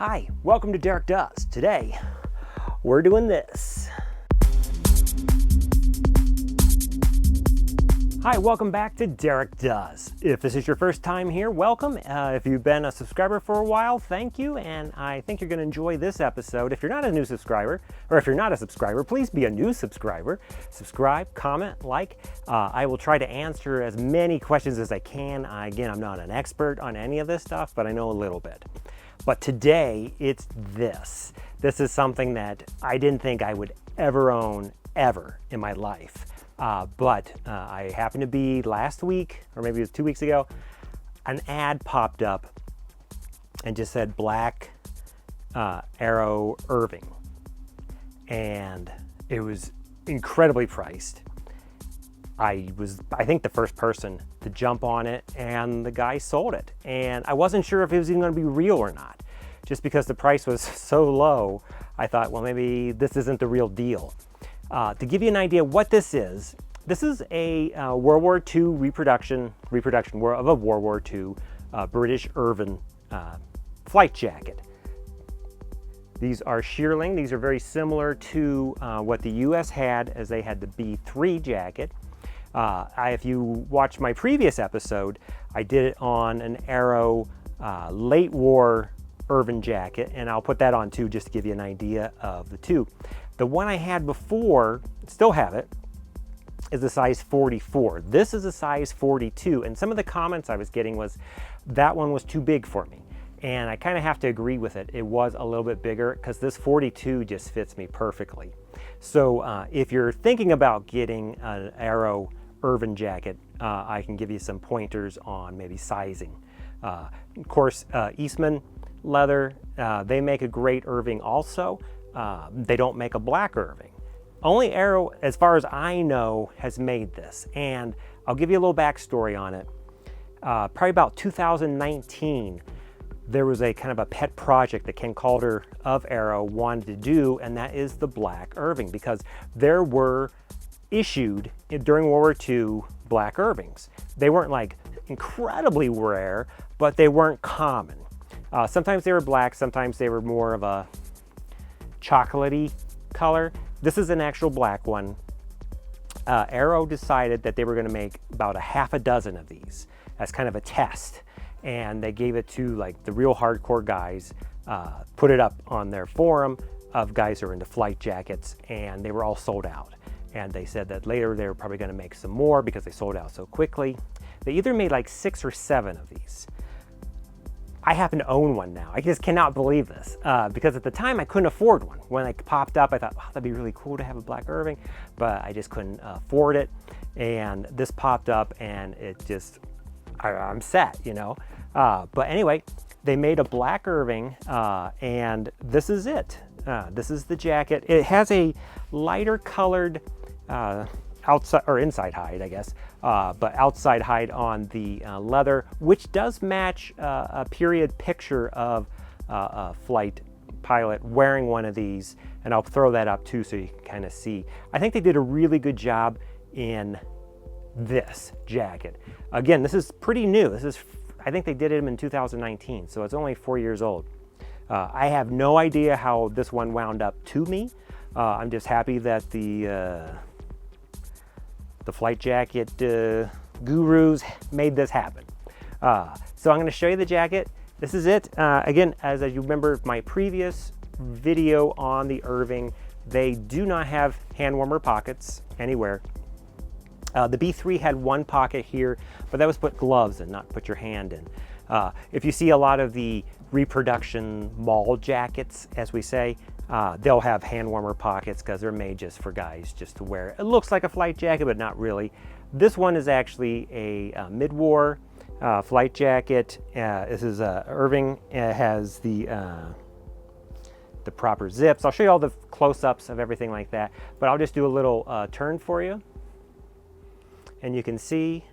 Hi, welcome to Derek Does. Today, we're doing this. Hi, welcome back to Derek Does. If this is your first time here, welcome. If you've been a subscriber for a while, thank you, and I think you're going to enjoy this episode. If you're not a new subscriber, or if you're not a subscriber, please be a new subscriber. Subscribe, comment, like. I will try to answer as many questions as I can. Again, I'm not an expert on any of this stuff, but I know a little bit. But today, it's this. This is something that I didn't think I would ever own, ever in my life. But I happened to be last week, or maybe it was 2 weeks ago, an ad popped up and just said black Aero Irving. And it was incredibly priced. I was, I think, the first person to jump on it, and the guy sold it. And I wasn't sure if it was even going to be real or not. Just because the price was so low, I thought, well, maybe this isn't the real deal. To give you an idea what this is a World War II reproduction of a World War II British Irvin flight jacket. These are Shearling. These are very similar to what the U.S. had, as they had the B3 jacket. If you watch my previous episode, I did it on an Aero late war Irvin jacket, and I'll put that on too, just to give you an idea of the two. The one I had before, still have it, is a size 44. This is a size 42, and some of the comments I was getting was that one was too big for me. And I kind of have to agree with it. It was a little bit bigger because this 42 just fits me perfectly. So if you're thinking about getting an Aero Irvin jacket, I can give you some pointers on maybe sizing. Of course, Eastman leather, they make a great Irving also. They don't make a black Irving. Only Aero, as far as I know, has made this. And I'll give you a little backstory on it. Probably about 2019, there was a kind of a pet project that Ken Calder of Aero wanted to do, and that is the black Irving, because there were issued during World War II black Irvings. They weren't like incredibly rare, but they weren't common. Sometimes they were black, sometimes they were more of a chocolatey color. This is an actual black one. Aero decided that they were going to make about a half a dozen of these as kind of a test, and they gave it to like the real hardcore guys, put it up on their forum of guys who are into flight jackets, and they were all sold out. And they said that later they were probably going to make some more because they sold out so quickly. They either made like 6 or 7 of these. I happen to own one now. I just cannot believe this because at the time I couldn't afford one. When it popped up, I thought, wow, that'd be really cool to have a black Irving, but I just couldn't afford it. And this popped up, and it just, I'm set, you know. But anyway, they made a black Irving, and this is it. This is the jacket. It has a lighter colored outside or inside hide, I guess, but outside hide on the leather, which does match a period picture of a flight pilot wearing one of these, and I'll throw that up too so you can kind of see. I think they did a really good job in this jacket. Again, this is pretty new. I think they did it in 2019, so it's only 4 years old. I have no idea how this one wound up to me. I'm just happy that the flight jacket gurus made this happen. So I'm going to show you the jacket. This is it. Again, as you remember my previous video on the Irving, they do not have hand warmer pockets anywhere. The B3 had one pocket here, but that was put gloves in, not put your hand in. If you see a lot of the reproduction mall jackets, as we say, they'll have hand warmer pockets because they're made just for guys just to wear. It looks like a flight jacket, but not really. This one is actually a mid-war flight jacket. This is Irving. It has the proper zips. I'll show you all the close-ups of everything like that, but I'll just do a little turn for you. And you can see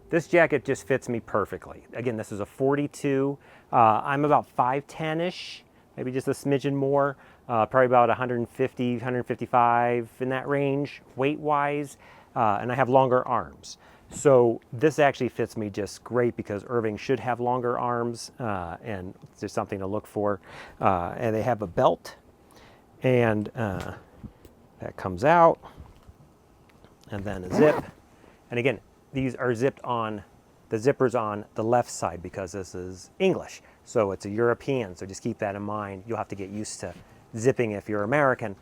this jacket just fits me perfectly. Again, this is a 42. I'm about 5'10"-ish, maybe just a smidgen more, probably about 150, 155 in that range, weight-wise, and I have longer arms. So this actually fits me just great because Irving should have longer arms, and it's just something to look for. And they have a belt, and that comes out, and then a zip. And again, these are zipped on, the zipper's on the left side because this is English. So it's a European, so just keep that in mind. You'll have to get used to zipping if you're American.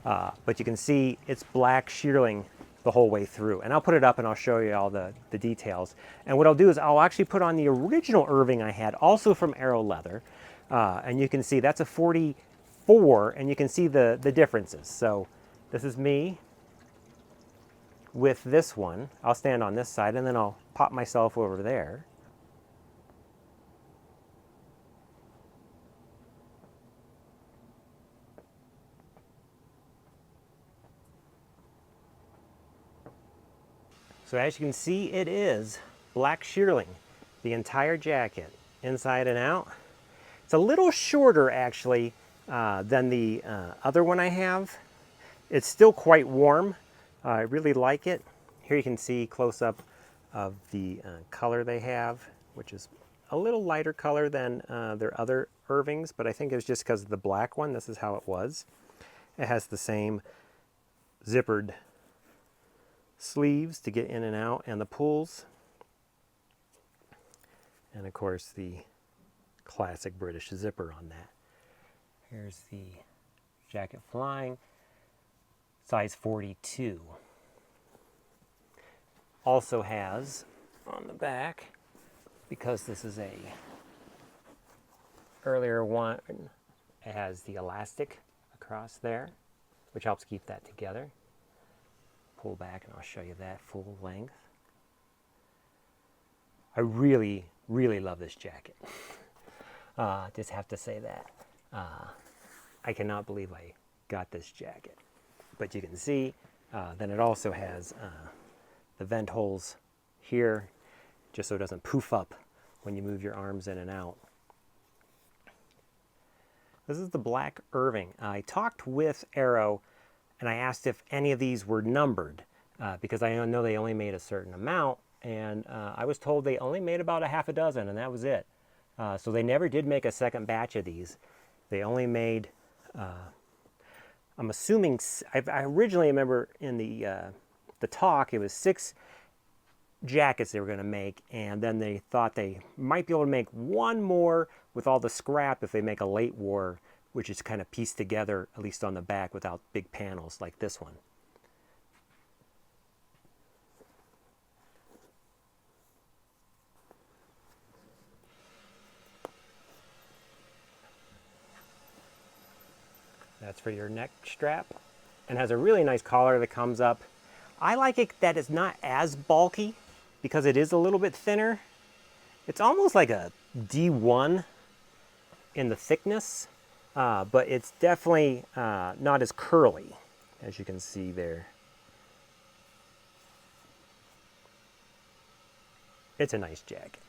But you can see it's black shearling the whole way through. And I'll put it up and I'll show you all the details. And what I'll do is I'll actually put on the original Irving I had, also from Aero leather. And you can see that's a 44, and you can see the differences. So this is me with this one. I'll stand on this side and then I'll pop myself over there. So as you can see, it is black shearling, the entire jacket, inside and out. It's a little shorter actually than the other one I have. It's still quite warm. I really like it. Here you can see close up of the color they have, which is a little lighter color than their other Irvings, but I think it was just because of the black one. This is how it was. It has the same zippered sleeves to get in and out, and the pulls, and of course the classic British zipper on that. Here's the jacket flying, size 42. Also has on the back, because this is a earlier one, it has the elastic across there, which helps keep that together. Pull back and I'll show you that full length. I really, really love this jacket. Just have to say that. I cannot believe I got this jacket. But you can see, then it also has the vent holes here, just so it doesn't poof up when you move your arms in and out. This is the black Irving. I talked with Aero and I asked if any of these were numbered because I know they only made a certain amount, and I was told they only made about a half a dozen, and that was it. So they never did make a second batch of these. They only made, I'm assuming, I originally remember in the talk, it was 6 jackets they were going to make, and then they thought they might be able to make one more with all the scrap if they make a late war, which is kind of pieced together, at least on the back, without big panels like this one. That's for your neck strap, and has a really nice collar that comes up. I like it that it's not as bulky because it is a little bit thinner. It's almost like a D1 in the thickness. But it's definitely not as curly, as you can see there. It's a nice jacket.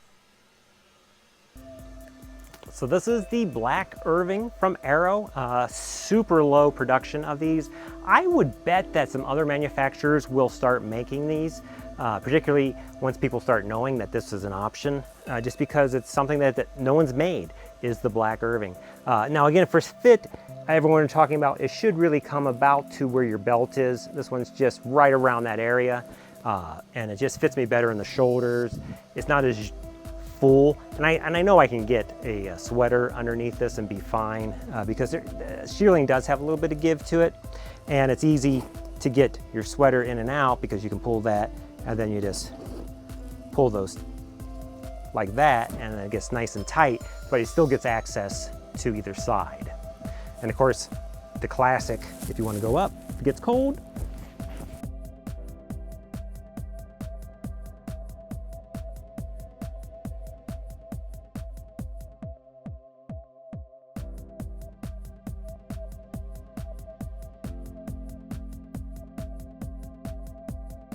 So this is the black Irving from Aero. Super low production of these. I would bet that some other manufacturers will start making these, particularly once people start knowing that this is an option, just because it's something that no one's made, is the black Irving. Now again, for fit, everyone is talking about, it should really come about to where your belt is. This one's just right around that area, and it just fits me better in the shoulders. It's not as full, and I know I can get a sweater underneath this and be fine, because shearling does have a little bit of give to it, and it's easy to get your sweater in and out because you can pull that, and then you just pull those like that, and it gets nice and tight, but it still gets access to either side. And of course, the classic, if you want to go up, if it gets cold,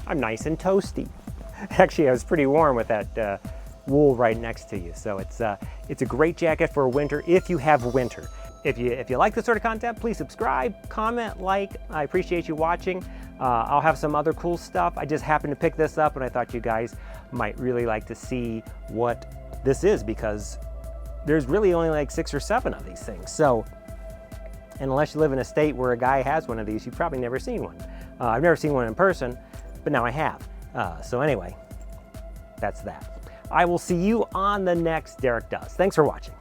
I'm nice and toasty. Actually, I was pretty warm with that wool right next to you. So it's a great jacket for winter if you have winter. if you like this sort of content, please subscribe, comment, like. I appreciate you watching. I'll have some other cool stuff. I just happened to pick this up and I thought you guys might really like to see what this is, because there's really only like 6 or 7 of these things. So, and unless you live in a state where a guy has one of these, you've probably never seen one. I've never seen one in person, but now I have. So anyway, that's that. I will see you on the next Derek Does. Thanks for watching.